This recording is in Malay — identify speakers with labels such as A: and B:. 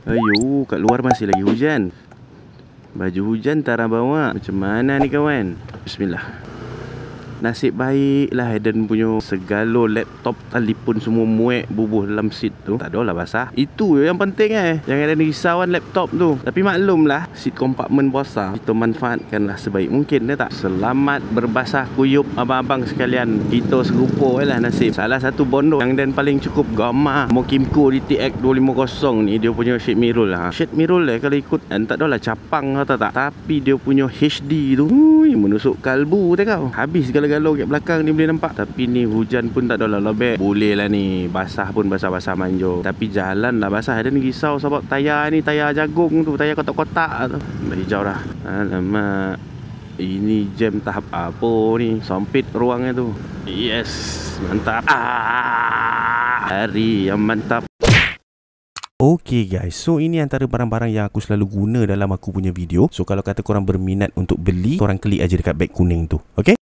A: Ayo, kat luar masih lagi hujan. Baju hujan Tara bawa. Macam mana ni kawan? Bismillah. Nasib baiklah Eden punya segala laptop, telefon semua muek bubuh dalam seat tu. Tak adalah basah. Itu yang penting Jangan ada risauan laptop tu. Tapi maklumlah, seat kompartmen besar, kita manfaatkanlah sebaik mungkin, tak? Selamat berbasah kuyup abang-abang sekalian. Kita serupa lah nasib. Salah satu bondo yang Dan paling cukup gamar Mokimco DTX 250 ni, dia punya shade mirror lah. Shade mirror kalau ikut tak adalah capang atau tak. Tapi dia punya HD tu menusuk kalbu kau. Habis galau kat belakang ni boleh nampak. Tapi ni hujan pun tak adalah lebih. Boleh lah ni, basah pun basah-basah manjo. Tapi jalan lah basah. Ada ni risau sebab tayar ni, tayar jagung tu, tayar kotak-kotak tu. Dah hijau dah. Alamak, ini jam tahap apa ni? Sempit ruangnya tu. Yes, mantap. Hari yang mantap. Okay guys, so ini antara barang-barang yang aku selalu guna dalam aku punya video. So kalau kata korang berminat untuk beli, korang klik aja dekat beg kuning tu. Okay?